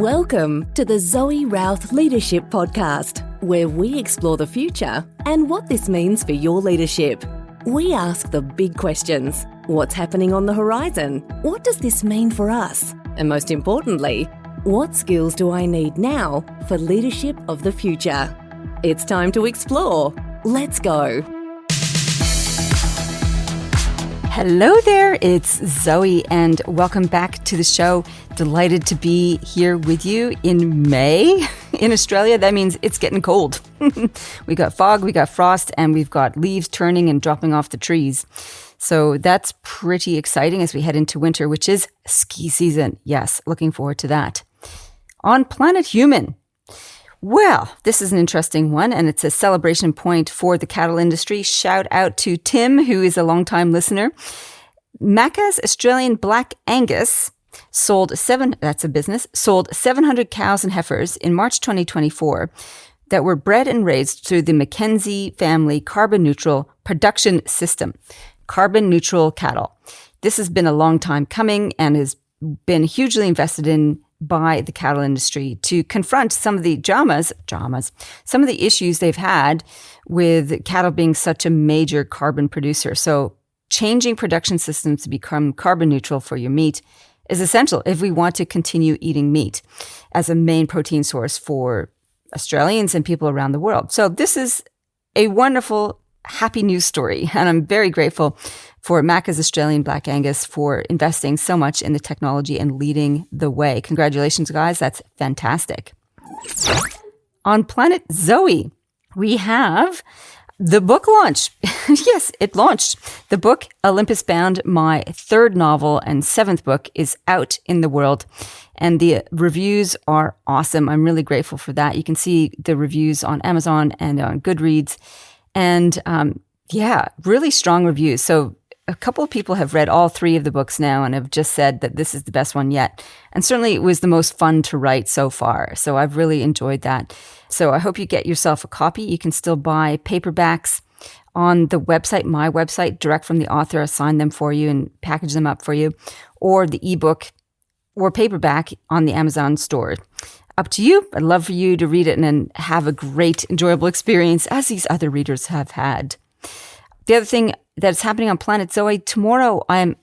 Welcome to the Zoe Routh Leadership Podcast, where we explore the future and what this means for your leadership. We ask the big questions. What's happening on the horizon? What does this mean for us? And most importantly, what skills do I need now for leadership of the future? It's time to explore. Let's go. Hello there, it's Zoe and welcome back to the show. Delighted to be here with you in May. In Australia, that means it's getting cold. We got fog, we got frost, and we've got leaves turning and dropping off the trees. So that's pretty exciting as we head into winter, which is ski season. Yes, looking forward to that. On Planet Human. Well, this is an interesting one, and it's a celebration point for the cattle industry. Shout out to Tim, who is a longtime listener. Macca's Australian Black Angus sold 700 cows and heifers in March 2024 that were bred and raised through the Mackenzie family carbon neutral production system. Carbon neutral cattle. This has been a long time coming and has been hugely invested in by the cattle industry to confront some of the some of the issues they've had with cattle being such a major carbon producer. So changing production systems to become carbon neutral for your meat is essential if we want to continue eating meat as a main protein source for Australians and people around the world. So this is a wonderful, happy news story. And I'm very grateful for Macca's Australian Black Angus for investing so much in the technology and leading the way. Congratulations, guys. That's fantastic. On Planet Zoe, we have the book launch. Yes, it launched. The book, Olympus Bound, my third novel and seventh book, is out in the world. And the reviews are awesome. I'm really grateful for that. You can see the reviews on Amazon and on Goodreads. And really strong reviews. So a couple of people have read all three of the books now and have just said that this is the best one yet. And certainly it was the most fun to write so far. So I've really enjoyed that. So I hope you get yourself a copy. You can still buy paperbacks on the website, my website, direct from the author. I sign them for you and package them up for you, or the ebook or paperback on the Amazon store. Up to you. I'd love for you to read it and then have a great, enjoyable experience as these other readers have had. The other thing that's happening on Planet Zoe, tomorrow I'm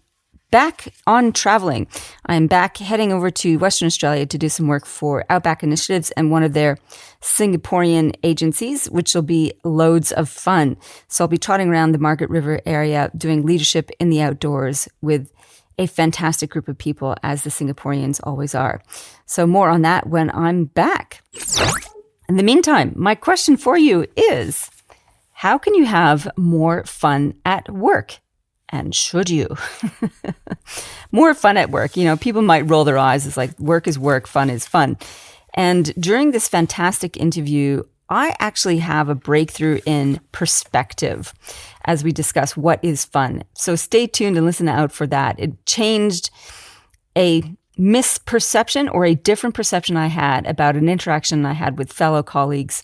back on traveling. I'm back heading over to Western Australia to do some work for Outback Initiatives and one of their Singaporean agencies, which will be loads of fun. So I'll be trotting around the Margaret River area doing leadership in the outdoors with a fantastic group of people, as the Singaporeans always are. So more on that when I'm back. In the meantime, my question for you is, how can you have more fun at work? And should you? More fun at work. You know, people might roll their eyes. It's like work is work, fun is fun. And during this fantastic interview, I actually have a breakthrough in perspective as we discuss what is fun. So stay tuned and listen out for that. It changed a misperception or a different perception I had about an interaction I had with fellow colleagues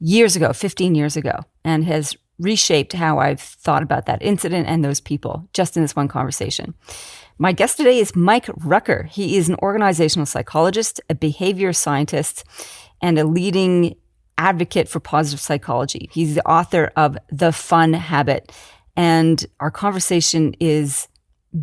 years ago, 15 years ago, and has reshaped how I've thought about that incident and those people just in this one conversation. My guest today is Mike Rucker. He is an organizational psychologist, a behavior scientist, and a leading advocate for positive psychology. He's the author of The Fun Habit. And our conversation is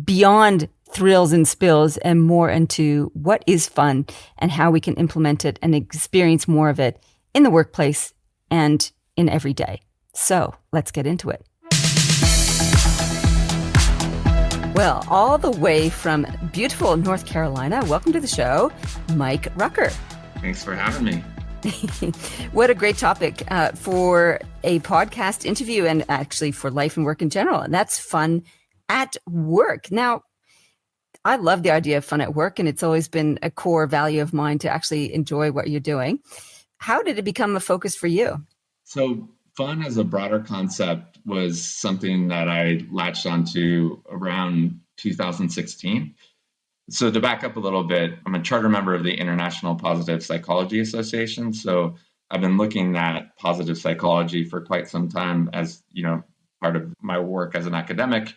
beyond thrills and spills and more into what is fun and how we can implement it and experience more of it in the workplace and in every day. So let's get into it. Well, all the way from beautiful North Carolina, welcome to the show, Mike Rucker. Thanks for having me. What a great topic for a podcast interview and actually for life and work in general. And that's fun at work. Now, I love the idea of fun at work, and it's always been a core value of mine to actually enjoy what you're doing. How did it become a focus for you? So fun as a broader concept was something that I latched onto around 2016. So to back up a little bit, I'm a charter member of the International Positive Psychology Association. So I've been looking at positive psychology for quite some time as, part of my work as an academic.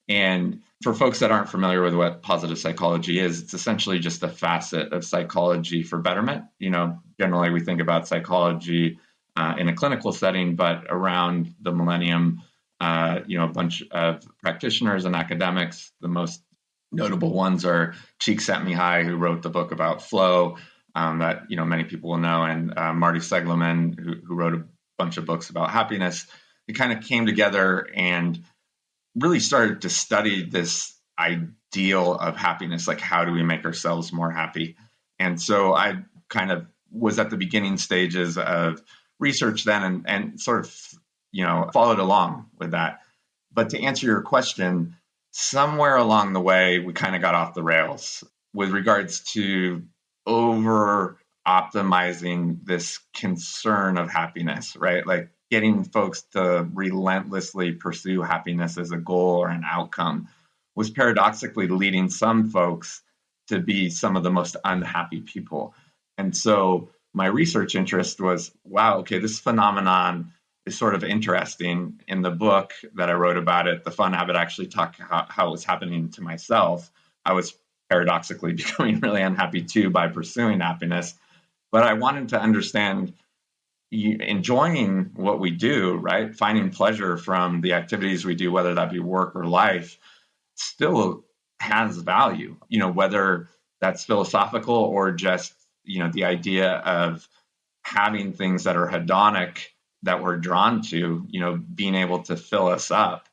And For folks that aren't familiar with what positive psychology is, it's essentially just a facet of psychology for betterment. Generally we think about psychology in a clinical setting, but around the millennium, a bunch of practitioners and academics, the most notable ones are Csikszentmihalyi, who wrote the book about flow, that many people will know, and Marty Seligman, who wrote a bunch of books about happiness. It kind of came together and really started to study this ideal of happiness, like how do we make ourselves more happy? And so I kind of was at the beginning stages of research then and sort of, followed along with that. But to answer your question, somewhere along the way, we kind of got off the rails with regards to over optimizing this concern of happiness, right? Like getting folks to relentlessly pursue happiness as a goal or an outcome was paradoxically leading some folks to be some of the most unhappy people. And so my research interest was, wow, okay, this phenomenon is sort of interesting. In the book that I wrote about it, The Fun Habit, actually talked how it was happening to myself. I was paradoxically becoming really unhappy too by pursuing happiness. But I wanted to understand enjoying what we do, right? Finding pleasure from the activities we do, whether that be work or life, still has value, whether that's philosophical or just, the idea of having things that are hedonic that we're drawn to, being able to fill us up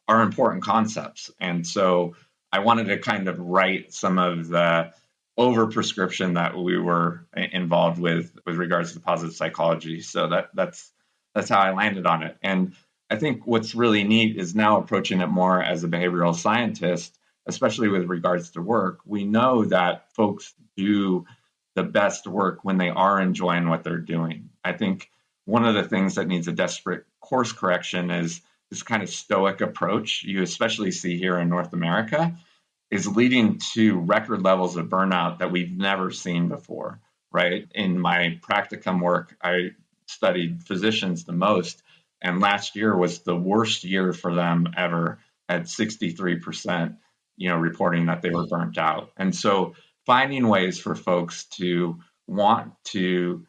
are important concepts. And so I wanted to kind of write some of the overprescription that we were involved with regards to positive psychology. So that's how I landed on it. And I think what's really neat is now approaching it more as a behavioral scientist, especially with regards to work. We know that folks do the best work when they are enjoying what they're doing. I think one of the things that needs a desperate course correction is this kind of stoic approach you especially see here in North America is leading to record levels of burnout that we've never seen before, right? In my practicum work, I studied physicians the most, and last year was the worst year for them ever at 63%, reporting that they were burnt out. And so finding ways for folks to want to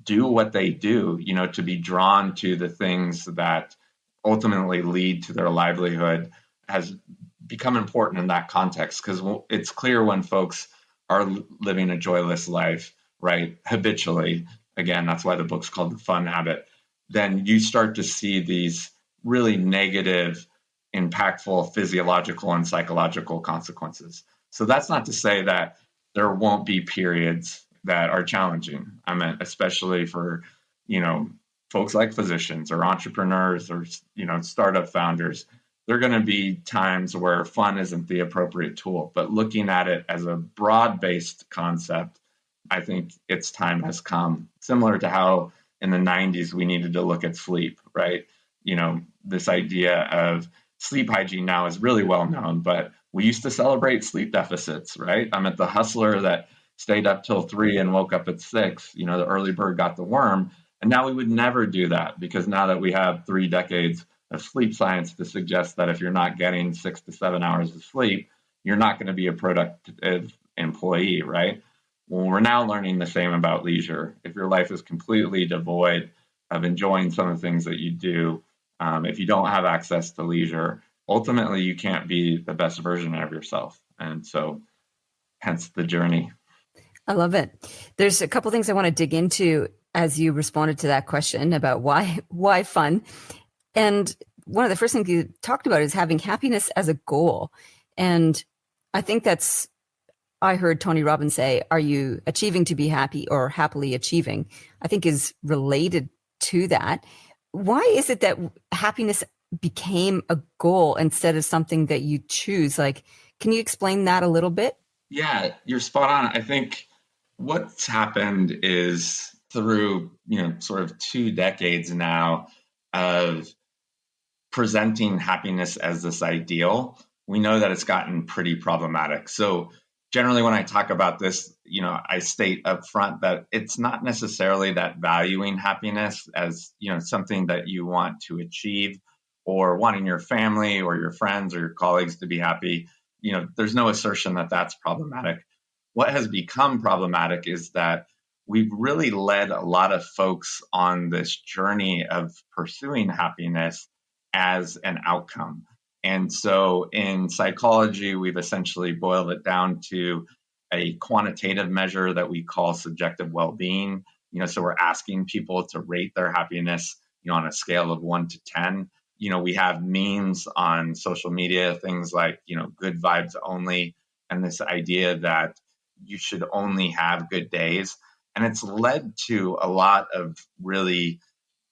do what they do, to be drawn to the things that ultimately lead to their livelihood has become important in that context, because it's clear when folks are living a joyless life, right, habitually, again, that's why the book's called The Fun Habit, then you start to see these really negative, impactful physiological and psychological consequences. So that's not to say that there won't be periods that are challenging. I mean, especially for, folks like physicians or entrepreneurs or, startup founders. There are going to be times where fun isn't the appropriate tool, but looking at it as a broad-based concept, I think its time has come. Similar to how in the 90s we needed to look at sleep, right? This idea of sleep hygiene now is really well known, but we used to celebrate sleep deficits, right? I'm at the hustler that stayed up till 3 and woke up at 6. The early bird got the worm. And now we would never do that, because now that we have 3 decades of sleep science to suggest that if you're not getting 6 to 7 hours of sleep, you're not going to be a productive employee, right? Well, we're now learning the same about leisure. If your life is completely devoid of enjoying some of the things that you do, if you don't have access to leisure, ultimately you can't be the best version of yourself. And so hence the journey. I love it. There's a couple things I want to dig into as you responded to that question about why fun. And one of the first things you talked about is having happiness as a goal. And I think I heard Tony Robbins say, are you achieving to be happy or happily achieving? I think is related to that. Why is it that happiness became a goal instead of something that you choose? Like, can you explain that a little bit? Yeah, you're spot on. I think what's happened is through, sort of 2 decades now of presenting happiness as this ideal, we know that it's gotten pretty problematic. So generally when I talk about this, I state up front that it's not necessarily that valuing happiness as, something that you want to achieve or wanting your family or your friends or your colleagues to be happy, there's no assertion that that's problematic. What has become problematic is that we've really led a lot of folks on this journey of pursuing happiness as an outcome. And so in psychology, we've essentially boiled it down to a quantitative measure that we call subjective well-being. So we're asking people to rate their happiness, on a scale of 1 to 10. We have memes on social media, things like, good vibes only, and this idea that you should only have good days. And it's led to a lot of really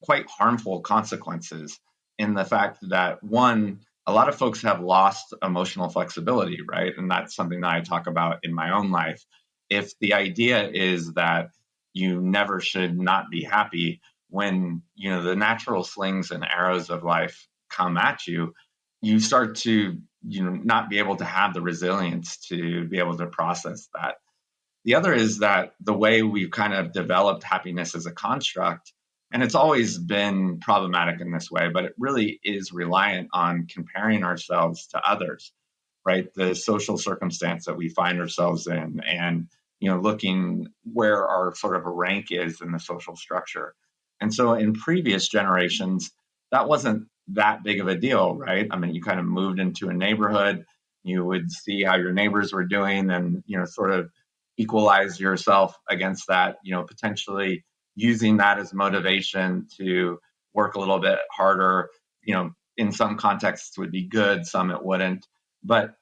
quite harmful consequences in the fact that, one, a lot of folks have lost emotional flexibility, right? And that's something that I talk about in my own life. If the idea is that you never should not be happy, when, the natural slings and arrows of life come at you, you start to, not be able to have the resilience to be able to process that. The other is that the way we've kind of developed happiness as a construct, and it's always been problematic in this way, but it really is reliant on comparing ourselves to others, right? The social circumstance that we find ourselves in, and, looking where our sort of rank is in the social structure. And so in previous generations, that wasn't that big of a deal, right? I mean, you kind of moved into a neighborhood, you would see how your neighbors were doing and, sort of equalize yourself against that, potentially using that as motivation to work a little bit harder. In some contexts would be good, some it wouldn't. But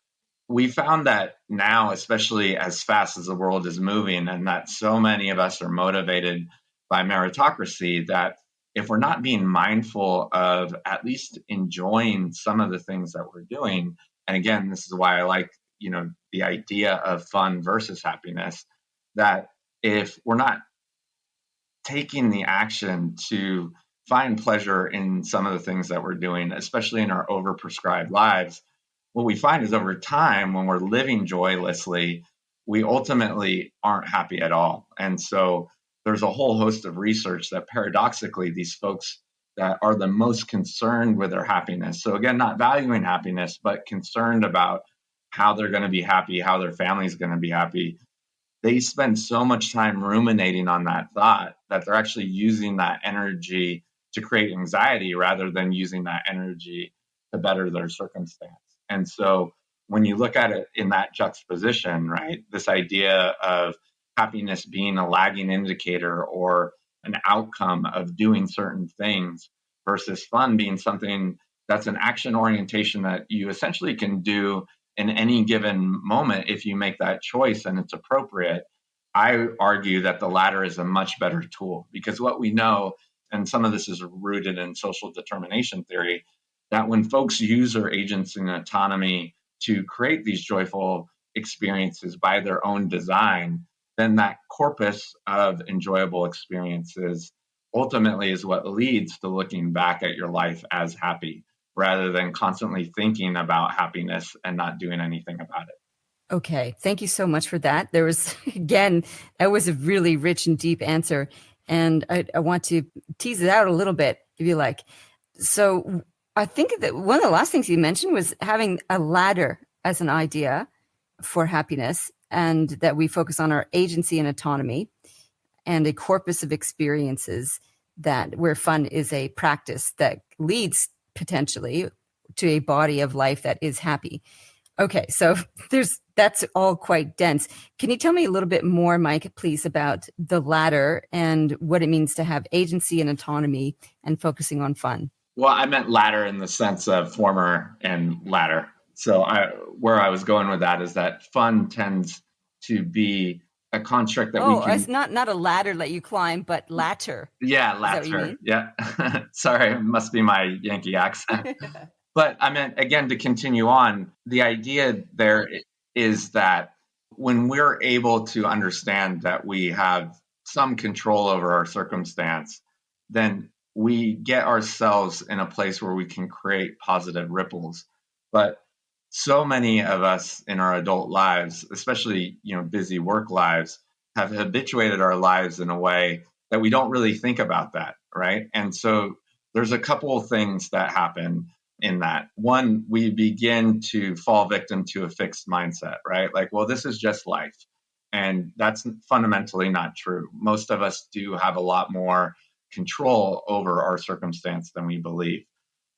we found that now, especially as fast as the world is moving and that so many of us are motivated by meritocracy, that if we're not being mindful of at least enjoying some of the things that we're doing, and again, this is why I like, the idea of fun versus happiness, that if we're not taking the action to find pleasure in some of the things that we're doing, especially in our overprescribed lives, what we find is over time, when we're living joylessly, we ultimately aren't happy at all. And so there's a whole host of research that paradoxically, these folks that are the most concerned with their happiness, so again, not valuing happiness, but concerned about how they're going to be happy, how their family is going to be happy, they spend so much time ruminating on that thought that they're actually using that energy to create anxiety rather than using that energy to better their circumstance. And so when you look at it in that juxtaposition, right, this idea of happiness being a lagging indicator or an outcome of doing certain things versus fun being something that's an action orientation that you essentially can do in any given moment if you make that choice and it's appropriate, I argue that the latter is a much better tool, because what we know, and some of this is rooted in social determination theory, that when folks use their agency and autonomy to create these joyful experiences by their own design, then that corpus of enjoyable experiences ultimately is what leads to looking back at your life as happy, rather than constantly thinking about happiness and not doing anything about it. Okay. Thank you so much for that. There was, again, that was a really rich and deep answer. And I want to tease it out a little bit, if you like. So I think that one of the last things you mentioned was having a ladder as an idea for happiness, and that we focus on our agency and autonomy and a corpus of experiences, that where fun is a practice that leads potentially to a body of life that is happy. Okay, so that's all quite dense. Can you tell me a little bit more, Mike, please, about the ladder and what it means to have agency and autonomy and focusing on fun? Well, I meant ladder in the sense of former and latter. So where I was going with that is that fun tends to be a construct that we can... it's not a ladder that you climb, but latter. Yeah, latter. Yeah. Sorry, it must be my Yankee accent. But I meant, again, to continue on, the idea there is that when we're able to understand that we have some control over our circumstance, then we get ourselves in a place where we can create positive ripples. But so many of us in our adult lives, especially, busy work lives, have habituated our lives in a way that we don't really think about that, right? And so there's a couple of things that happen. in that. One, we begin to fall victim to a fixed mindset, right? Like, well, this is just life. And that's fundamentally not true. Most of us do have a lot more control over our circumstance than we believe.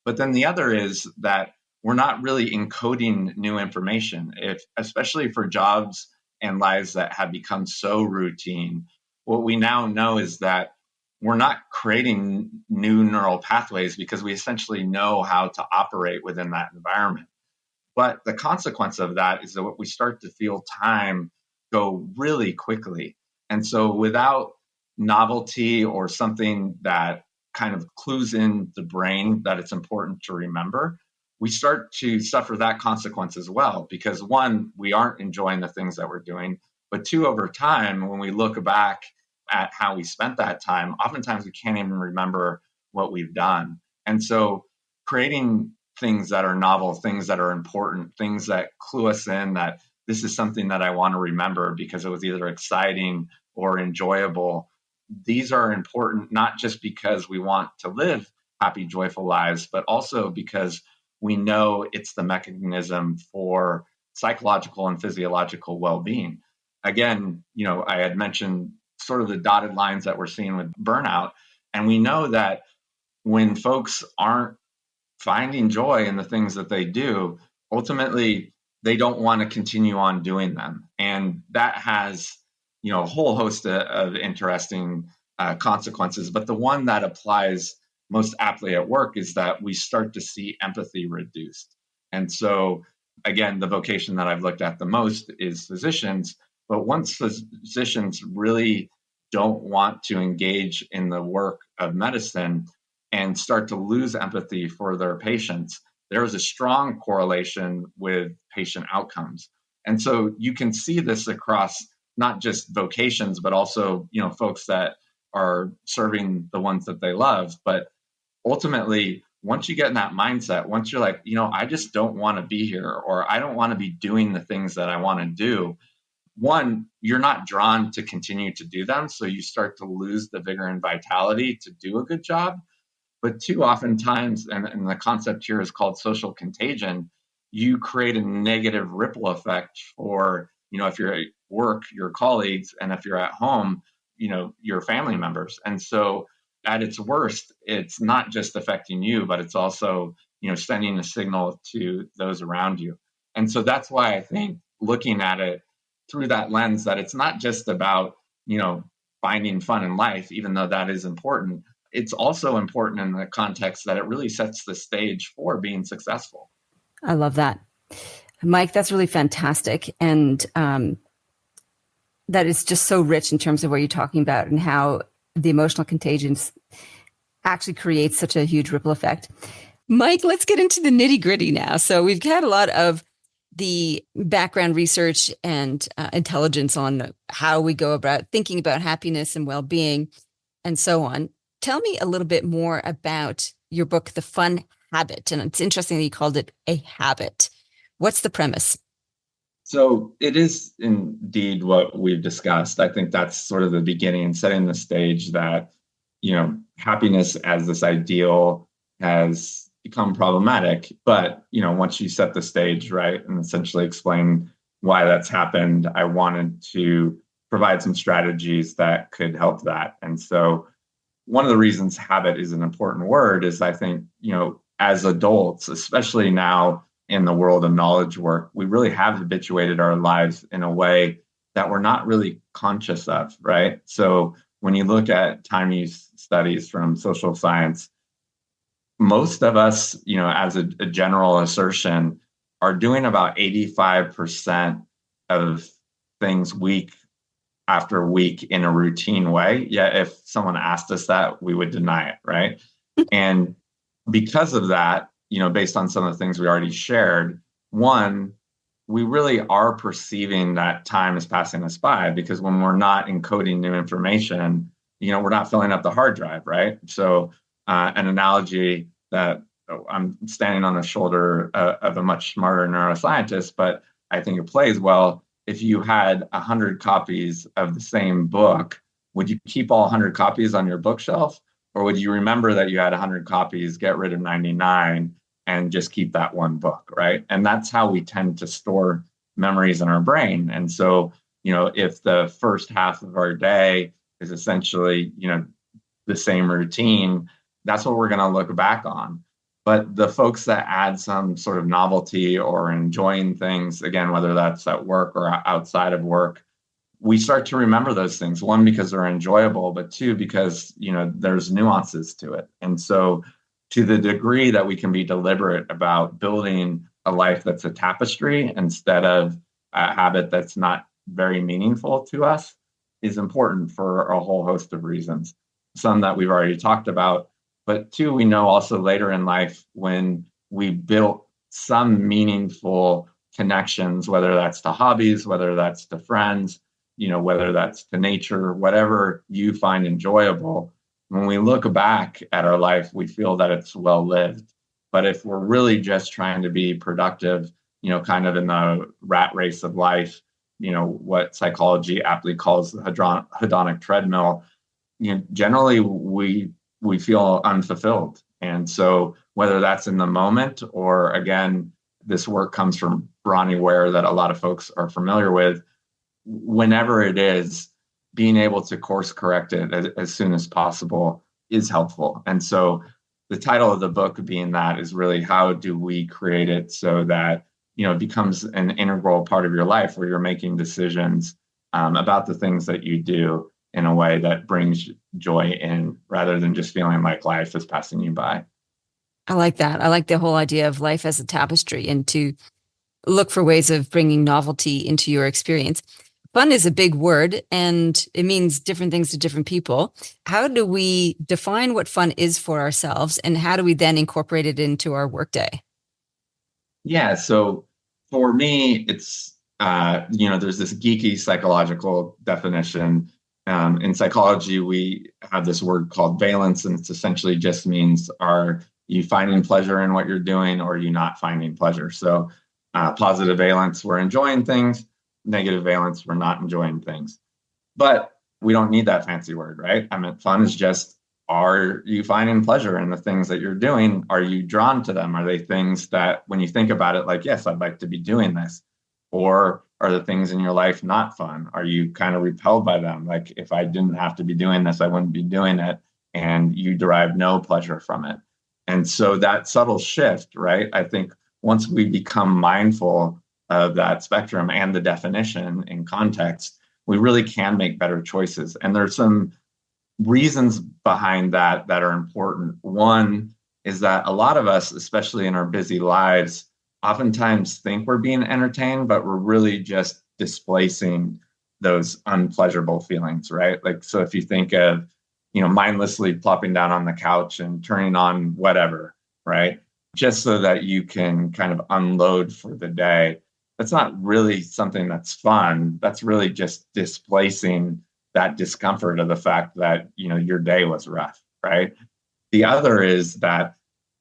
But then the other is that we're not really encoding new information, especially for jobs and lives that have become so routine. What we now know is that we're not creating new neural pathways because we essentially know how to operate within that environment. But the consequence of that is that we start to feel time go really quickly. And so without novelty or something that kind of clues in the brain that it's important to remember, we start to suffer that consequence as well. Because one, we aren't enjoying the things that we're doing. But two, over time, when we look back at how we spent that time, oftentimes we can't even remember what we've done. And so creating things that are novel, things that are important, things that clue us in that this is something that I want to remember because it was either exciting or enjoyable. These are important, not just because we want to live happy, joyful lives, but also because we know it's the mechanism for psychological and physiological well-being. Again, I had mentioned sort of the dotted lines that we're seeing with burnout. And we know that when folks aren't finding joy in the things that they do, ultimately, they don't want to continue on doing them. And that has, a whole host of interesting consequences. But the one that applies most aptly at work is that we start to see empathy reduced. And so, again, the vocation that I've looked at the most is physicians. But once physicians really don't want to engage in the work of medicine and start to lose empathy for their patients, there is a strong correlation with patient outcomes. And so you can see this across not just vocations, but also, folks that are serving the ones that they love. But ultimately, once you get in that mindset, once you're like, I just don't want to be here, or I don't want to be doing the things that I want to do, one, you're not drawn to continue to do them. So you start to lose the vigor and vitality to do a good job. But two, oftentimes, and the concept here is called social contagion, you create a negative ripple effect for, if you're at work, your colleagues, and if you're at home, your family members. And so at its worst, it's not just affecting you, but it's also, sending a signal to those around you. And so that's why I think looking at it through that lens, that it's not just about, finding fun in life, even though that is important. It's also important in the context that it really sets the stage for being successful. I love that. Mike, that's really fantastic. And that is just so rich in terms of what you're talking about and how the emotional contagion actually creates such a huge ripple effect. Mike, let's get into the nitty gritty now. So we've had a lot of the background research and intelligence on how we go about thinking about happiness and well-being and so on. Tell me a little bit more about your book, The Fun Habit. And it's interesting that you called it a habit. What's the premise? So it is indeed what we've discussed. I think that's sort of the beginning, setting the stage that, happiness as this ideal has become problematic. But, once you set the stage, right, and essentially explain why that's happened, I wanted to provide some strategies that could help that. And so one of the reasons habit is an important word is I think, as adults, especially now in the world of knowledge work, we really have habituated our lives in a way that we're not really conscious of, right? So when you look at time use studies from social science, most of us, as a general assertion, are doing about 85% of things week after week in a routine way. Yet if someone asked us that, we would deny it, right? And because of that, based on some of the things we already shared, one, we really are perceiving that time is passing us by, because when we're not encoding new information, we're not filling up the hard drive, right? So an analogy that I'm standing on the shoulder of a much smarter neuroscientist, but I think it plays well. If you had 100 copies of the same book, would you keep all 100 copies on your bookshelf? Or would you remember that you had 100 copies, get rid of 99, and just keep that one book, right? And that's how we tend to store memories in our brain. And so, if the first half of our day is essentially, the same routine, that's what we're going to look back on. But the folks that add some sort of novelty or enjoying things, again, whether that's at work or outside of work, we start to remember those things. One, because they're enjoyable, but two, because, there's nuances to it. And so to the degree that we can be deliberate about building a life that's a tapestry instead of a habit that's not very meaningful to us is important for a whole host of reasons. Some that we've already talked about, but two, we know also later in life when we built some meaningful connections, whether that's to hobbies, whether that's to friends, whether that's to nature, whatever you find enjoyable, when we look back at our life, we feel that it's well lived. But if we're really just trying to be productive, kind of in the rat race of life, what psychology aptly calls the hedonic treadmill, generally we feel unfulfilled. And so whether that's in the moment or, again, this work comes from Bronnie Ware that a lot of folks are familiar with, whenever it is, being able to course correct it as soon as possible is helpful. And so the title of the book being that is really, how do we create it so that, it becomes an integral part of your life where you're making decisions about the things that you do in a way that brings joy in, rather than just feeling like life is passing you by. I like that. I like the whole idea of life as a tapestry and to look for ways of bringing novelty into your experience. Fun is a big word and it means different things to different people. How do we define what fun is for ourselves, and how do we then incorporate it into our workday? Yeah. So for me, it's, there's this geeky psychological definition. In psychology, we have this word called valence, and it essentially just means, are you finding pleasure in what you're doing, or are you not finding pleasure? So positive valence, we're enjoying things. Negative valence, we're not enjoying things. But we don't need that fancy word, right? I mean, fun is just, are you finding pleasure in the things that you're doing? Are you drawn to them? Are they things that when you think about it, like, yes, I'd like to be doing this? Or are the things in your life not fun? Are you kind of repelled by them? Like, if I didn't have to be doing this, I wouldn't be doing it. And you derive no pleasure from it. And so that subtle shift, right? I think once we become mindful of that spectrum and the definition in context, we really can make better choices. And there's some reasons behind that are important. One is that a lot of us, especially in our busy lives, oftentimes think we're being entertained, but we're really just displacing those unpleasurable feelings, right? Like, so if you think of, mindlessly plopping down on the couch and turning on whatever, right? Just so that you can kind of unload for the day. That's not really something that's fun. That's really just displacing that discomfort of the fact that, your day was rough, right? The other is that,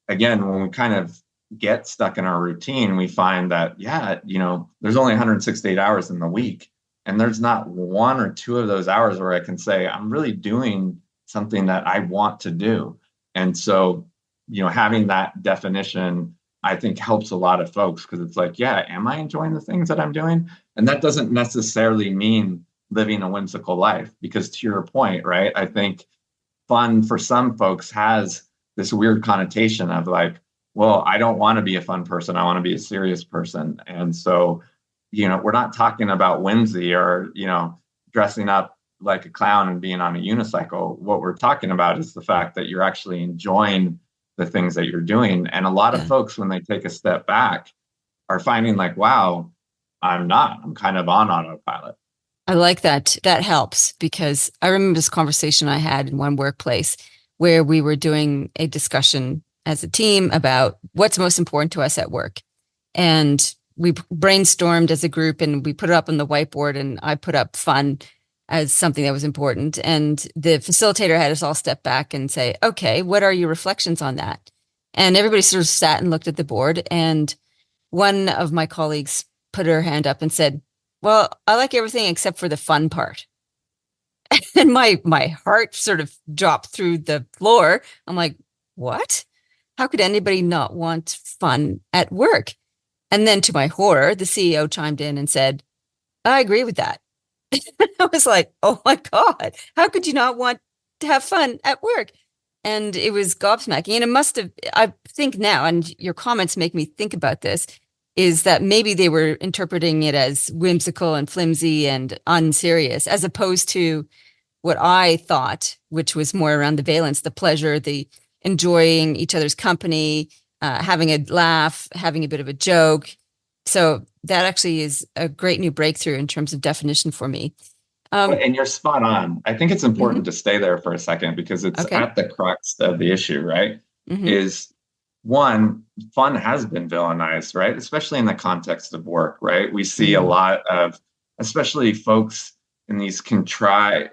again, when we kind of get stuck in our routine, we find that, there's only 168 hours in the week. And there's not one or two of those hours where I can say, I'm really doing something that I want to do. And so, having that definition, I think, helps a lot of folks, because it's like, yeah, am I enjoying the things that I'm doing? And that doesn't necessarily mean living a whimsical life, because to your point, right, I think fun for some folks has this weird connotation of like, well, I don't want to be a fun person. I want to be a serious person. And so, we're not talking about whimsy or, dressing up like a clown and being on a unicycle. What we're talking about is the fact that you're actually enjoying the things that you're doing. And a lot of folks, when they take a step back, are finding like, wow, I'm kind of on autopilot. I like that. That helps, because I remember this conversation I had in one workplace where we were doing a discussion as a team about what's most important to us at work. And we brainstormed as a group and we put it up on the whiteboard, and I put up fun as something that was important. And the facilitator had us all step back and say, okay, what are your reflections on that? And everybody sort of sat and looked at the board. And one of my colleagues put her hand up and said, well, I like everything except for the fun part. And my heart sort of dropped through the floor. I'm like, what? How could anybody not want fun at work? And then to my horror, the CEO chimed in and said, I agree with that. I was like, oh my God, how could you not want to have fun at work? And it was gobsmacking. And it must have, I think now, and your comments make me think about this, is that maybe they were interpreting it as whimsical and flimsy and unserious, as opposed to what I thought, which was more around the valence, the pleasure, the enjoying each other's company, having a laugh, having a bit of a joke. So that actually is a great new breakthrough in terms of definition for me. And you're spot on. I think it's important to stay there for a second because it's at the crux of the issue, right? Is one, fun has been villainized, right? Especially in the context of work, right? We see a lot of, especially folks in these contrived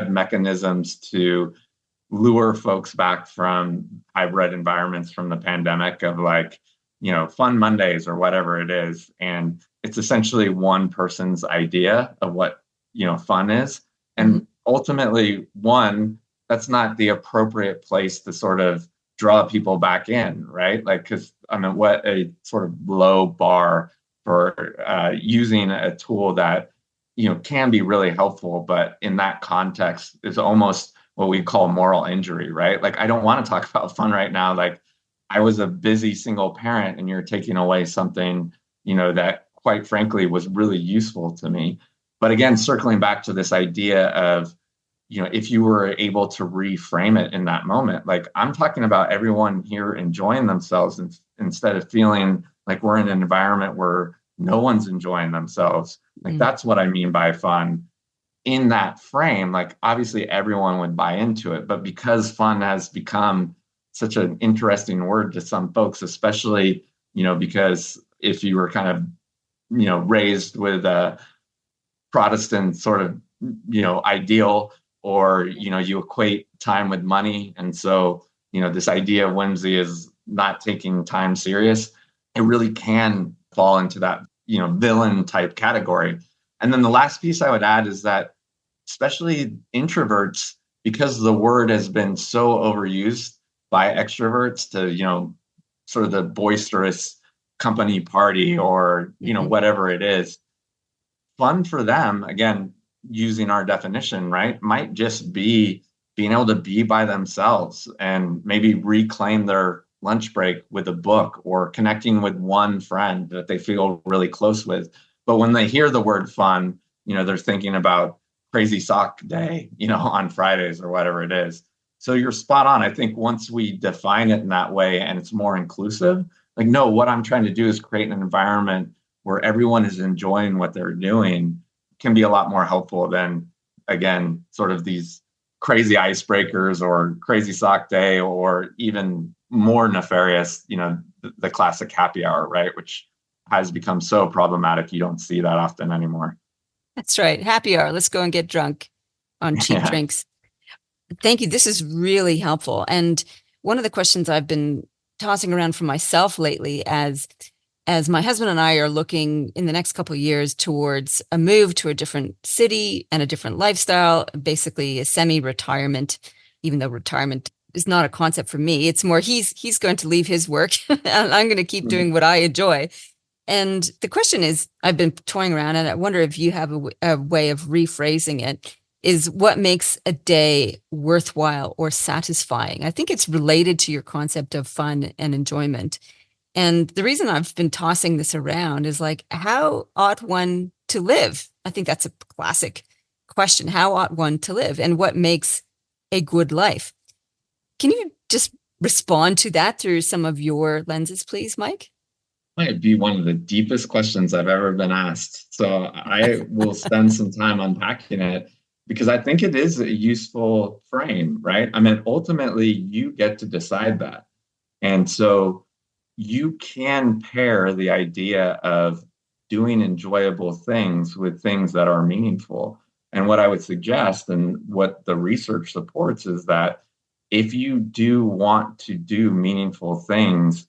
mechanisms to lure folks back from hybrid environments from the pandemic of like, fun Mondays or whatever it is. And it's essentially one person's idea of what, fun is. And ultimately, one, that's not the appropriate place to sort of draw people back in, right? Like, because what a sort of low bar for using a tool that, can be really helpful, but in that context is almost what we call moral injury, right? Like, I don't want to talk about fun right now. Like, I was a busy single parent and you're taking away something, that quite frankly was really useful to me. But again, circling back to this idea of, if you were able to reframe it in that moment, like I'm talking about everyone here enjoying themselves instead of feeling like we're in an environment where no one's enjoying themselves. Like that's what I mean by fun. In that frame, like obviously everyone would buy into it, but because fun has become such an interesting word to some folks, especially, because if you were kind of, raised with a Protestant sort of, ideal, or, you equate time with money. And so, this idea of whimsy is not taking time serious. It really can fall into that, villain type category. And then the last piece I would add is that especially introverts, because the word has been so overused by extroverts to, sort of the boisterous company party or, whatever it is, fun for them, again, using our definition, right, might just be being able to be by themselves and maybe reclaim their lunch break with a book or connecting with one friend that they feel really close with. But when they hear the word fun, they're thinking about crazy sock day, on Fridays or whatever it is. So you're spot on. I think once we define it in that way and it's more inclusive, like, no, what I'm trying to do is create an environment where everyone is enjoying what they're doing can be a lot more helpful than, again, sort of these crazy icebreakers or crazy sock day, or even more nefarious, the classic happy hour, right? Which has become so problematic. You don't see that often anymore. That's right. Happy hour. Let's go and get drunk on cheap drinks. Thank you. This is really helpful. And one of the questions I've been tossing around for myself lately as my husband and I are looking in the next couple of years towards a move to a different city and a different lifestyle, basically a semi-retirement, even though retirement is not a concept for me. It's more he's going to leave his work and I'm going to keep doing what I enjoy. And the question is, I've been toying around and I wonder if you have a way of rephrasing it, is what makes a day worthwhile or satisfying? I think it's related to your concept of fun and enjoyment. And the reason I've been tossing this around is like, how ought one to live? I think that's a classic question. How ought one to live? And what makes a good life? Can you just respond to that through some of your lenses, please, Mike? Might be one of the deepest questions I've ever been asked. So I will spend some time unpacking it because I think it is a useful frame, right? I mean, ultimately, you get to decide that. And so you can pair the idea of doing enjoyable things with things that are meaningful. And what I would suggest and what the research supports is that if you do want to do meaningful things,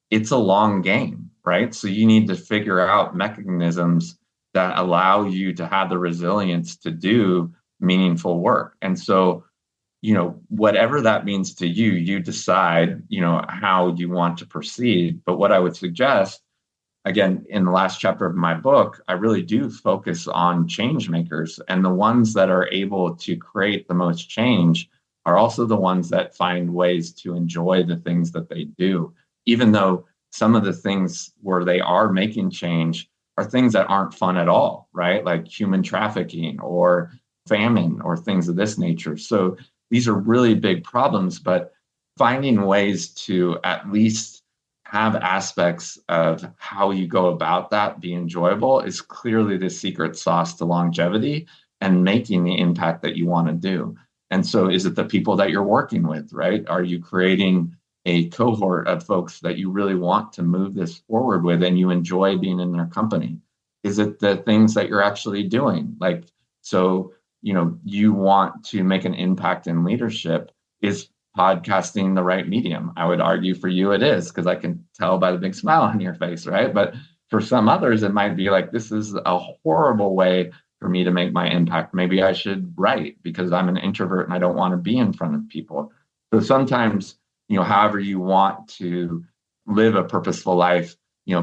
it's a long game, right? So you need to figure out mechanisms that allow you to have the resilience to do meaningful work. And so whatever that means to you, you decide, how you want to proceed. But what I would suggest, again, in the last chapter of my book, I really do focus on change makers, and the ones that are able to create the most change are also the ones that find ways to enjoy the things that they do, even though some of the things where they are making change are things that aren't fun at all, right? Like human trafficking or famine or things of this nature. So these are really big problems, but finding ways to at least have aspects of how you go about that be enjoyable is clearly the secret sauce to longevity and making the impact that you want to do. And so is it the people that you're working with, right? Are you creating a cohort of folks that you really want to move this forward with and you enjoy being in their company? Is it the things that you're actually doing? Like, so, you want to make an impact in leadership. Is podcasting the right medium? I would argue for you it is, because I can tell by the big smile on your face, right? But for some others, it might be like, this is a horrible way for me to make my impact. Maybe I should write because I'm an introvert and I don't want to be in front of people. So sometimes, however you want to live a purposeful life,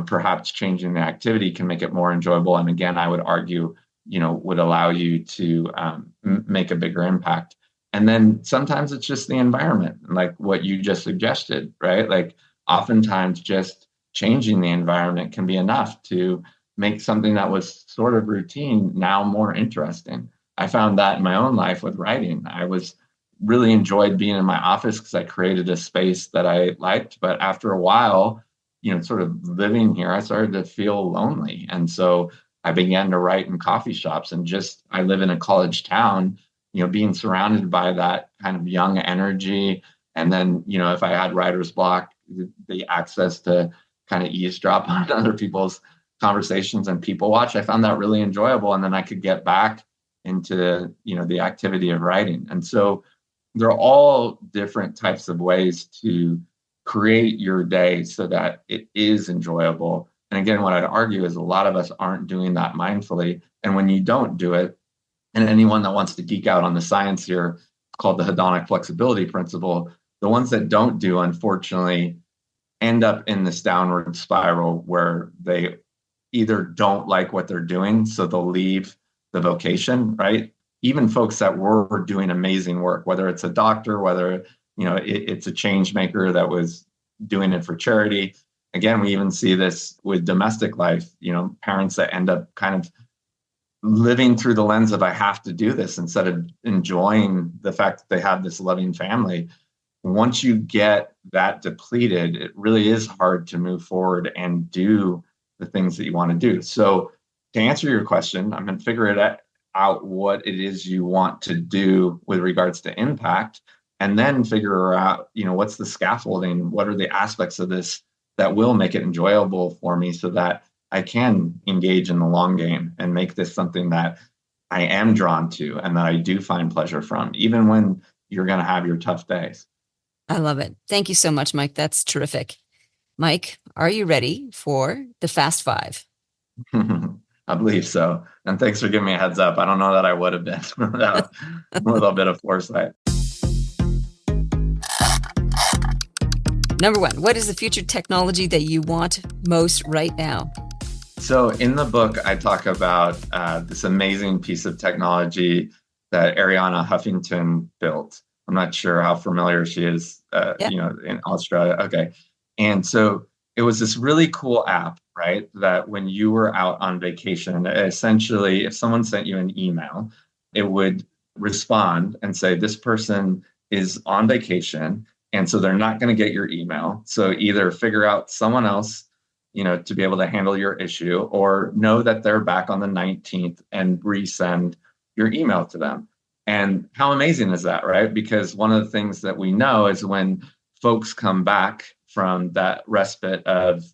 perhaps changing the activity can make it more enjoyable. And again, I would argue, would allow you to make a bigger impact. And then sometimes it's just the environment, like what you just suggested, right? Like oftentimes just changing the environment can be enough to make something that was sort of routine now more interesting. I found that in my own life with writing. I really enjoyed being in my office because I created a space that I liked. But after a while, sort of living here, I started to feel lonely. And so I began to write in coffee shops, and I live in a college town, being surrounded by that kind of young energy. And then, if I had writer's block, the access to kind of eavesdrop on other people's conversations and people watch, I found that really enjoyable. And then I could get back into, the activity of writing. And so there are all different types of ways to create your day so that it is enjoyable. And again, what I'd argue is a lot of us aren't doing that mindfully. And when you don't do it, and anyone that wants to geek out on the science here, it's called the hedonic flexibility principle, the ones that don't do, unfortunately, end up in this downward spiral where they either don't like what they're doing, so they'll leave the vocation, right? Even folks that were doing amazing work, whether it's a doctor, whether it's a change maker that was doing it for charity. Again, we even see this with domestic life, parents that end up kind of living through the lens of I have to do this instead of enjoying the fact that they have this loving family. Once you get that depleted, it really is hard to move forward and do the things that you want to do. So to answer your question, I'm going to figure it out what it is you want to do with regards to impact, and then figure out, what's the scaffolding, what are the aspects of this that will make it enjoyable for me so that I can engage in the long game and make this something that I am drawn to and that I do find pleasure from, even when you're going to have your tough days. I love it. Thank you so much, Mike. That's terrific. Mike, are you ready for the Fast Five? I believe so. And thanks for giving me a heads up. I don't know that I would have been without a little bit of foresight. Number one, what is the future technology that you want most right now? So in the book, I talk about this amazing piece of technology that Arianna Huffington built. I'm not sure how familiar she is, in Australia. Okay. And so it was this really cool app, right? That when you were out on vacation, essentially, if someone sent you an email, it would respond and say, this person is on vacation. And so they're not going to get your email. So either figure out someone else, to be able to handle your issue, or know that they're back on the 19th and resend your email to them. And how amazing is that, right? Because one of the things that we know is when folks come back from that respite of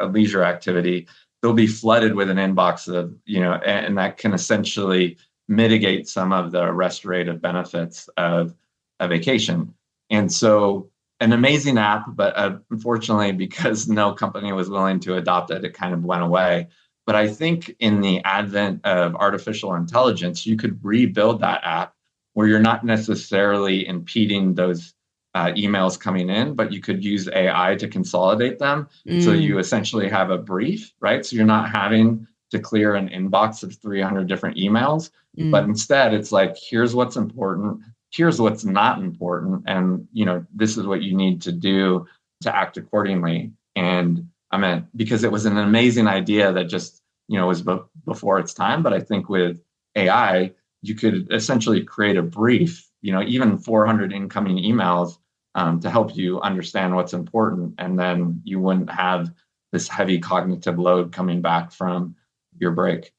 leisure activity, they'll be flooded with an inbox of, and that can essentially mitigate some of the restorative benefits of a vacation. And so an amazing app, but unfortunately, because no company was willing to adopt it, it kind of went away. But I think in the advent of artificial intelligence, you could rebuild that app where you're not necessarily impeding those emails coming in, but you could use AI to consolidate them. So you essentially have a brief, right? So you're not having to clear an inbox of 300 different emails, but instead it's like, here's what's important, here's what's not important, and this is what you need to do to act accordingly. And I mean, because it was an amazing idea that just was before its time, but I think with AI, you could essentially create a brief, even 400 incoming emails to help you understand what's important. And then you wouldn't have this heavy cognitive load coming back from your break.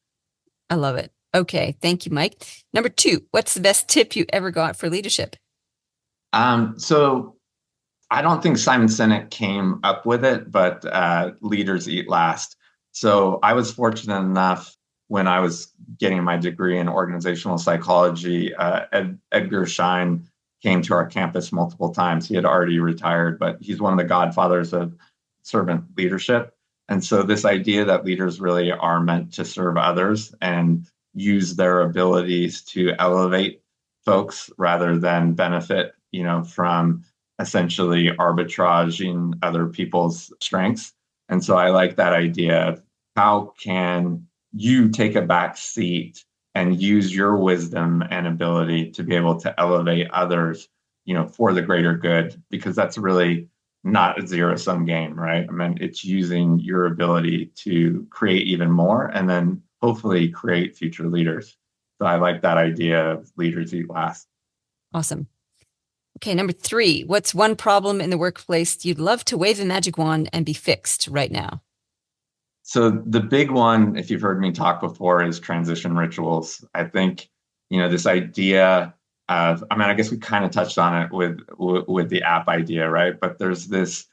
I love it. Okay. Thank you, Mike. Number 2, what's the best tip you ever got for leadership? So I don't think Simon Sinek came up with it, but leaders eat last. So I was fortunate enough when I was getting my degree in organizational psychology, Edgar Schein came to our campus multiple times. He had already retired, but he's one of the godfathers of servant leadership. And so this idea that leaders really are meant to serve others and use their abilities to elevate folks rather than benefit, from essentially arbitraging other people's strengths. And so I like that idea of how can you take a back seat and use your wisdom and ability to be able to elevate others, for the greater good, because that's really not a zero-sum game, right? I mean, it's using your ability to create even more and then hopefully create future leaders. So I like that idea of leaders eat last. Awesome. Okay, number 3, what's one problem in the workplace you'd love to wave a magic wand and be fixed right now? So the big one, if you've heard me talk before, is transition rituals. I think, this idea of, I guess we kind of touched on it with the app idea, right? But there's this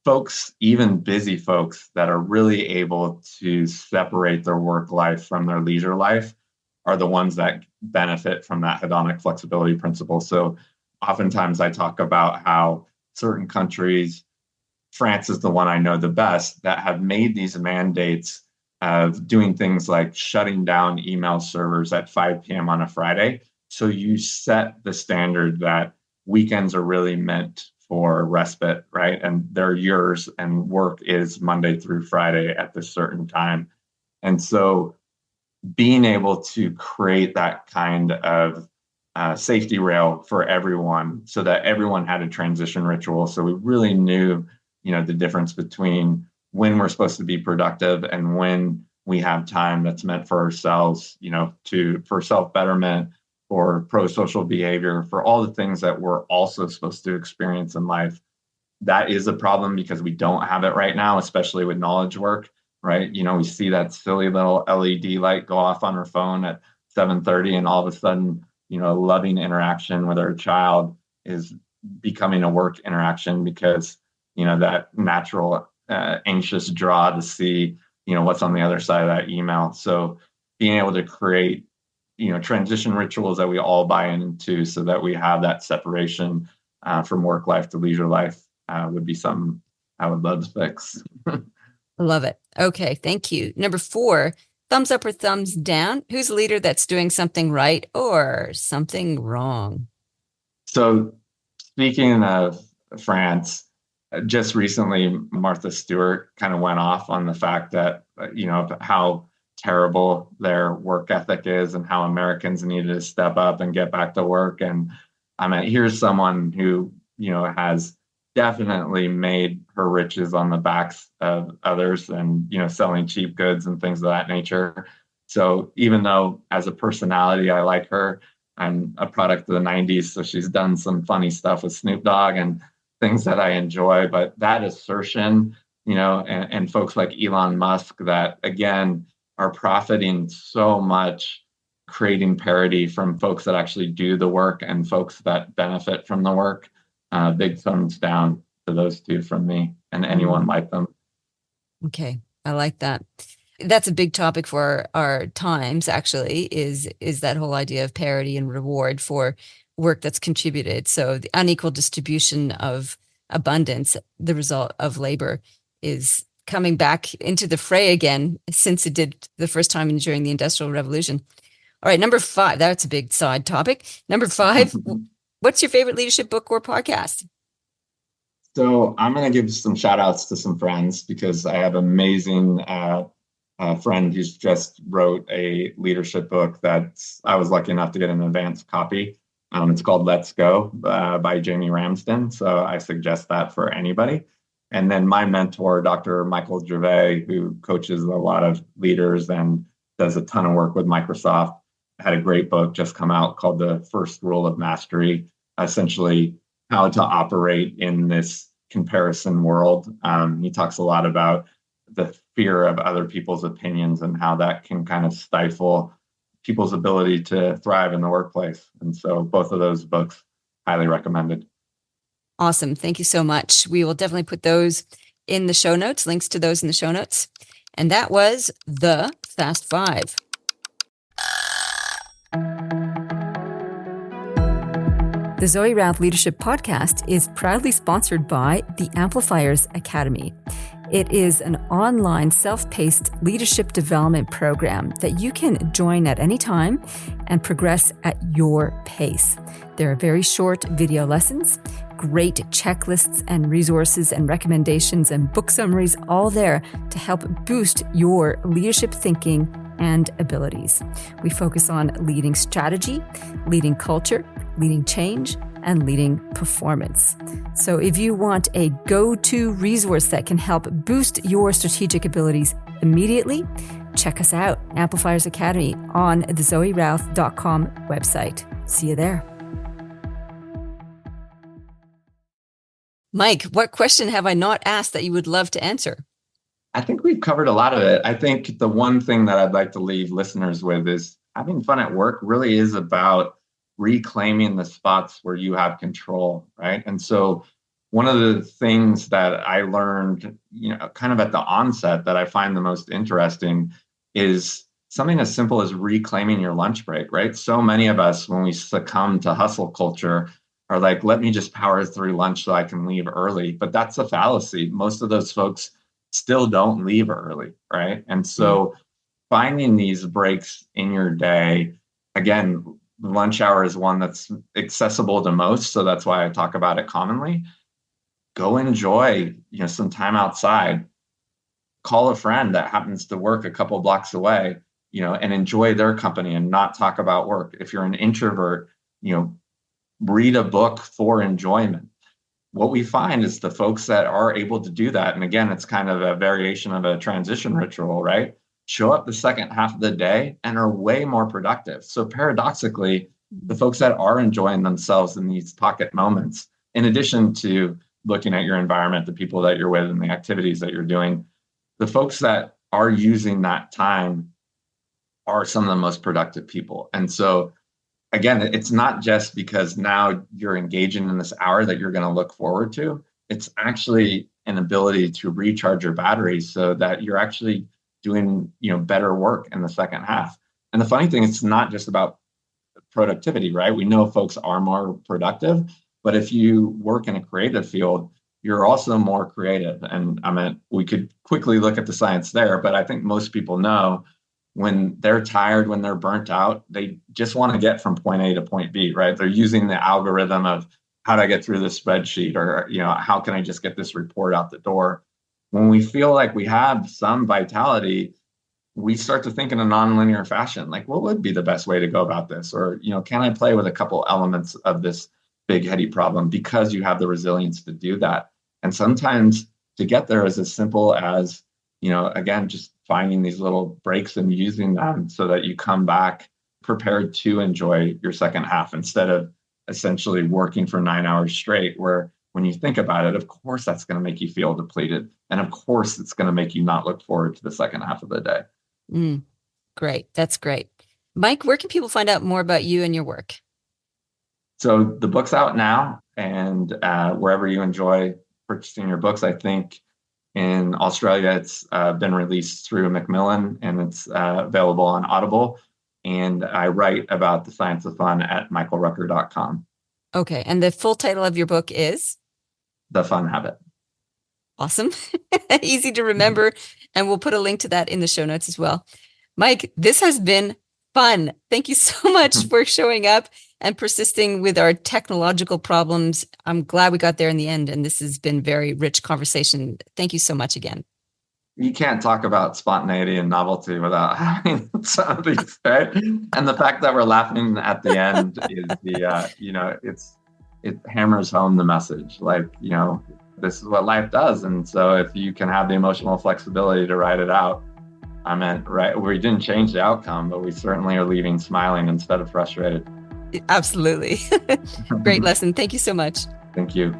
folks, even busy folks, that are really able to separate their work life from their leisure life are the ones that benefit from that hedonic flexibility principle. So oftentimes I talk about how certain countries, France is the one I know the best, that have made these mandates of doing things like shutting down email servers at 5 p.m. on a Friday. So you set the standard that weekends are really meant for respite, right? And they're yours, and work is Monday through Friday at this certain time. And so being able to create that kind of safety rail for everyone so that everyone had a transition ritual. So we really knew, the difference between when we're supposed to be productive and when we have time that's meant for ourselves, for self-betterment, for pro-social behavior, for all the things that we're also supposed to experience in life. That is a problem because we don't have it right now, especially with knowledge work, right? We see that silly little LED light go off on our phone at 7:30, and all of a sudden, a loving interaction with our child is becoming a work interaction because, that natural anxious draw to see, what's on the other side of that email. So being able to create, transition rituals that we all buy into so that we have that separation from work life to leisure life would be something I would love to fix. Love it. Okay, thank you. Number 4, thumbs up or thumbs down? Who's a leader that's doing something right or something wrong? So speaking of France, just recently, Martha Stewart kind of went off on the fact that, how terrible their work ethic is and how Americans needed to step up and get back to work. And here's someone who, has definitely made her riches on the backs of others and, selling cheap goods and things of that nature. So even though as a personality, I like her, I'm a product of the 90s. So she's done some funny stuff with Snoop Dogg and things that I enjoy, but that assertion, and folks like Elon Musk that, again, are profiting so much, creating parity from folks that actually do the work and folks that benefit from the work. Big thumbs down to those two from me and anyone like them. Okay, I like that. That's a big topic for our times, actually, is that whole idea of parity and reward for work that's contributed. So the unequal distribution of abundance, the result of labor, is coming back into the fray again since it did the first time during the Industrial Revolution. All right, number 5. That's a big side topic. Number 5, what's your favorite leadership book or podcast? So I'm going to give some shout outs to some friends because I have amazing friend who's just wrote a leadership book that I was lucky enough to get an advanced copy. It's called Let's Go by Jamie Ramsden. So I suggest that for anybody. And then my mentor, Dr. Michael Gervais, who coaches a lot of leaders and does a ton of work with Microsoft, had a great book just come out called The First Rule of Mastery, essentially how to operate in this comparison world. He talks a lot about the fear of other people's opinions and how that can kind of stifle people's ability to thrive in the workplace. And so both of those books, highly recommended. Awesome. Thank you so much. We will definitely put those in the show notes, links to those in the show notes. And that was the Fast 5. The Zoe Routh Leadership Podcast is proudly sponsored by the Amplifiers Academy. It is an online self-paced leadership development program that you can join at any time and progress at your pace. There are very short video lessons, great checklists and resources and recommendations and book summaries, all there to help boost your leadership thinking and abilities. We focus on leading strategy, leading culture, leading change, and leading performance. So if you want a go-to resource that can help boost your strategic abilities immediately, check us out, Amplifiers Academy, on the zoerouth.com website. See you there. Mike, what question have I not asked that you would love to answer? I think we've covered a lot of it. I think the one thing that I'd like to leave listeners with is having fun at work really is about reclaiming the spots where you have control, right? And so one of the things that I learned, kind of at the onset that I find the most interesting is something as simple as reclaiming your lunch break, right? So many of us, when we succumb to hustle culture, are like, let me just power through lunch so I can leave early. But that's a fallacy. Most of those folks still don't leave early, right? And so finding these breaks in your day, again, lunch hour is one that's accessible to most. So that's why I talk about it commonly. Go enjoy, some time outside. Call a friend that happens to work a couple blocks away, and enjoy their company and not talk about work. If you're an introvert, read a book for enjoyment. What we find is the folks that are able to do that, and again, it's kind of a variation of a transition ritual, right? Show up the second half of the day and are way more productive. So paradoxically, the folks that are enjoying themselves in these pocket moments, in addition to looking at your environment, the people that you're with and the activities that you're doing, the folks that are using that time are some of the most productive people. And so again, it's not just because now you're engaging in this hour that you're going to look forward to. It's actually an ability to recharge your batteries so that you're actually doing, better work in the second half. And the funny thing, it's not just about productivity, right? We know folks are more productive, but if you work in a creative field, you're also more creative. And we could quickly look at the science there, but I think most people know when they're tired, when they're burnt out, they just want to get from point A to point B, right? They're using the algorithm of how do I get through this spreadsheet, or, how can I just get this report out the door? When we feel like we have some vitality, we start to think in a nonlinear fashion, like, what would be the best way to go about this? Or, can I play with a couple elements of this big heady problem, because you have the resilience to do that. And sometimes to get there is as simple as, again, just finding these little breaks and using them so that you come back prepared to enjoy your second half instead of essentially working for 9 hours straight, where when you think about it, of course, that's going to make you feel depleted. And of course, it's going to make you not look forward to the second half of the day. Great. That's great. Mike, where can people find out more about you and your work? So the book's out now, and wherever you enjoy purchasing your books, I think in Australia, it's been released through Macmillan, and it's available on Audible. And I write about the science of fun at michaelrucker.com. Okay. And the full title of your book is? The Fun Habit. Awesome. Easy to remember. And we'll put a link to that in the show notes as well. Mike, this has been fun. Thank you so much for showing up and persisting with our technological problems. I'm glad we got there in the end, and this has been very rich conversation. Thank you so much again. You can't talk about spontaneity and novelty without having some of these, right? And the fact that we're laughing at the end is it hammers home the message. Like, this is what life does. And so if you can have the emotional flexibility to ride it out, right, we didn't change the outcome, but we certainly are leaving smiling instead of frustrated. Absolutely. Great lesson. Thank you so much. Thank you.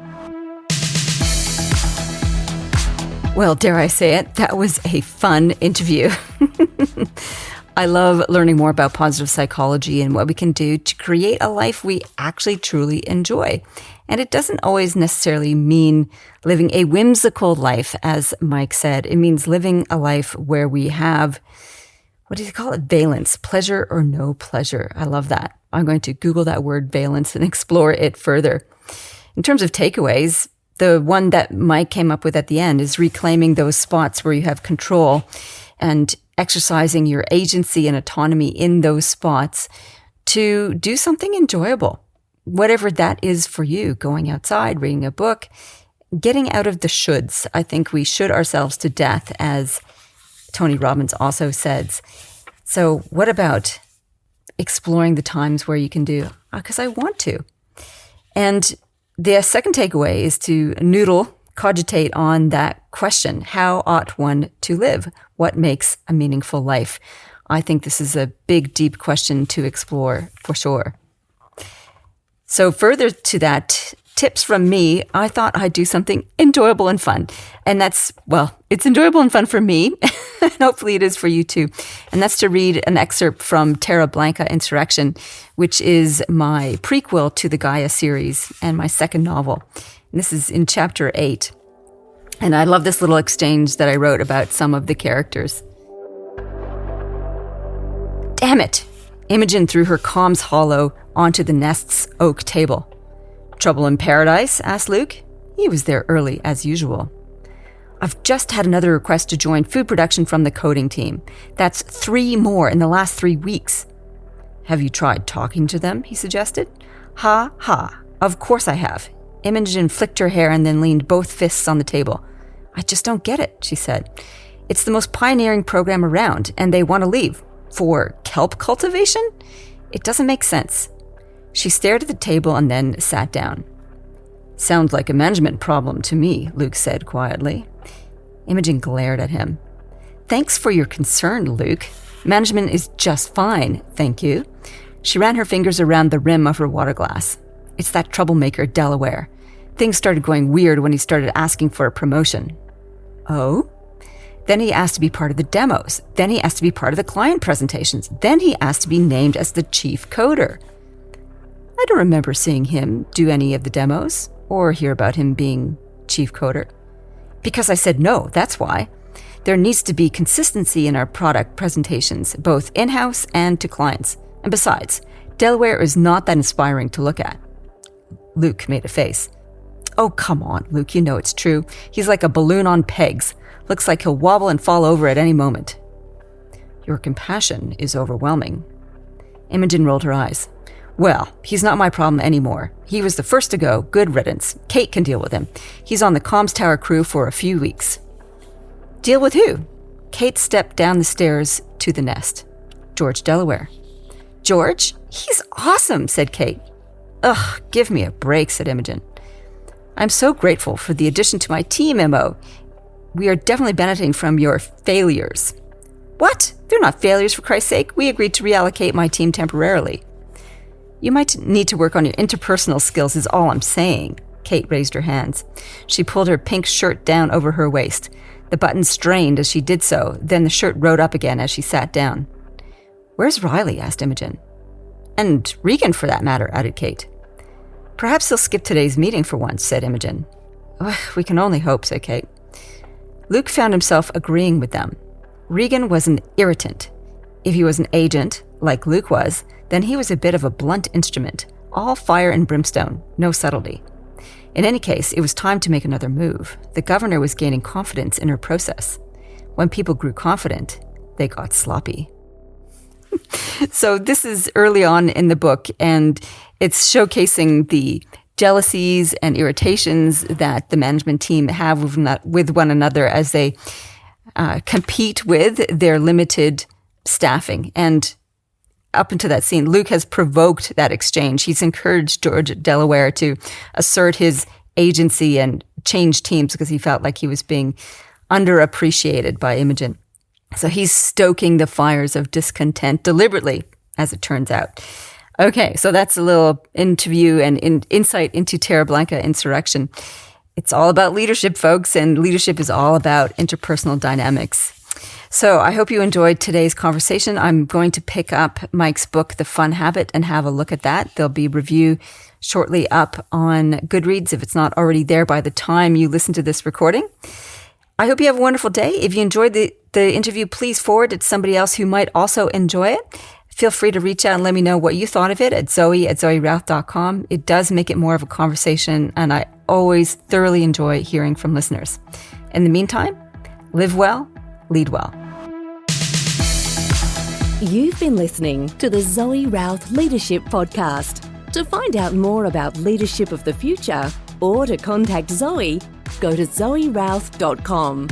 Well, dare I say it, that was a fun interview. I love learning more about positive psychology and what we can do to create a life we actually truly enjoy. And it doesn't always necessarily mean living a whimsical life, as Mike said. It means living a life where we have, what do you call it? Valence, pleasure or no pleasure. I love that. I'm going to Google that word valence and explore it further. In terms of takeaways, the one that Mike came up with at the end is reclaiming those spots where you have control and exercising your agency and autonomy in those spots to do something enjoyable, whatever that is for you, going outside, reading a book, getting out of the shoulds. I think we should ourselves to death, as Tony Robbins also says. So what about exploring the times where you can do, because I want to. And the second takeaway is to cogitate on that question. How ought one to live? What makes a meaningful life? I think this is a big, deep question to explore for sure. So further to that, tips from me, I thought I'd do something enjoyable and fun. And it's enjoyable and fun for me. And hopefully it is for you too. And that's to read an excerpt from Terra Blanca Insurrection, which is my prequel to the Gaia series and my second novel. And this is in chapter 8. And I love this little exchange that I wrote about some of the characters. Damn it! Imogen threw her comms hollow onto the nest's oak table. Trouble in paradise? Asked Luke. He was there early, as usual. I've just had another request to join food production from the coding team. That's 3 more in the last 3 weeks. Have you tried talking to them? He suggested. Ha ha. Of course I have. Imogen flicked her hair and then leaned both fists on the table. I just don't get it, she said. It's the most pioneering program around, and they want to leave. For kelp cultivation? It doesn't make sense. She stared at the table and then sat down. Sounds like a management problem to me, Luke said quietly. Imogen glared at him. Thanks for your concern, Luke. Management is just fine, thank you. She ran her fingers around the rim of her water glass. It's that troublemaker, Delaware. Things started going weird when he started asking for a promotion. Oh? Then he asked to be part of the demos. Then he asked to be part of the client presentations. Then he asked to be named as the chief coder. I don't remember seeing him do any of the demos or hear about him being chief coder. Because I said no, that's why. There needs to be consistency in our product presentations, both in-house and to clients. And besides, Delaware is not that inspiring to look at. Luke made a face. Oh, come on, Luke, you know it's true. He's like a balloon on pegs. Looks like he'll wobble and fall over at any moment. Your compassion is overwhelming. Imogen rolled her eyes. Well, he's not my problem anymore. He was the first to go. Good riddance. Kate can deal with him. He's on the comms tower crew for a few weeks. Deal with who? Kate stepped down the stairs to the nest. George Delaware. George? He's awesome, said Kate. Ugh, give me a break, said Imogen. I'm so grateful for the addition to my team, Imo. We are definitely benefiting from your failures. What? They're not failures, for Christ's sake. We agreed to reallocate my team temporarily. You might need to work on your interpersonal skills is all I'm saying. Kate raised her hands. She pulled her pink shirt down over her waist. The buttons strained as she did so, then the shirt rode up again as she sat down. Where's Riley? Asked Imogen. And Regan, for that matter, added Kate. Perhaps he'll skip today's meeting for once, said Imogen. We can only hope, said Kate. Luke found himself agreeing with them. Regan was an irritant. If he was an agent, like Luke was, then he was a bit of a blunt instrument, all fire and brimstone, no subtlety. In any case, it was time to make another move. The governor was gaining confidence in her process. When people grew confident, they got sloppy. So this is early on in the book, and it's showcasing the jealousies and irritations that the management team have with one another as they compete with their limited staffing. And up into that scene, Luke has provoked that exchange. He's encouraged George Delaware to assert his agency and change teams because he felt like he was being underappreciated by Imogen. So he's stoking the fires of discontent deliberately, as it turns out. Okay, so that's a little interview and insight into Terra Blanca Insurrection. It's all about leadership, folks, and leadership is all about interpersonal dynamics. So I hope you enjoyed today's conversation. I'm going to pick up Mike's book, The Fun Habit, and have a look at that. There'll be a review shortly up on Goodreads if it's not already there by the time you listen to this recording. I hope you have a wonderful day. If you enjoyed the interview, please forward it to somebody else who might also enjoy it. Feel free to reach out and let me know what you thought of it at zoe@zoerouth.com. It does make it more of a conversation, and I always thoroughly enjoy hearing from listeners. In the meantime, live well, lead well. You've been listening to the Zoe Routh Leadership Podcast. To find out more about leadership of the future or to contact Zoe, go to zoerouth.com.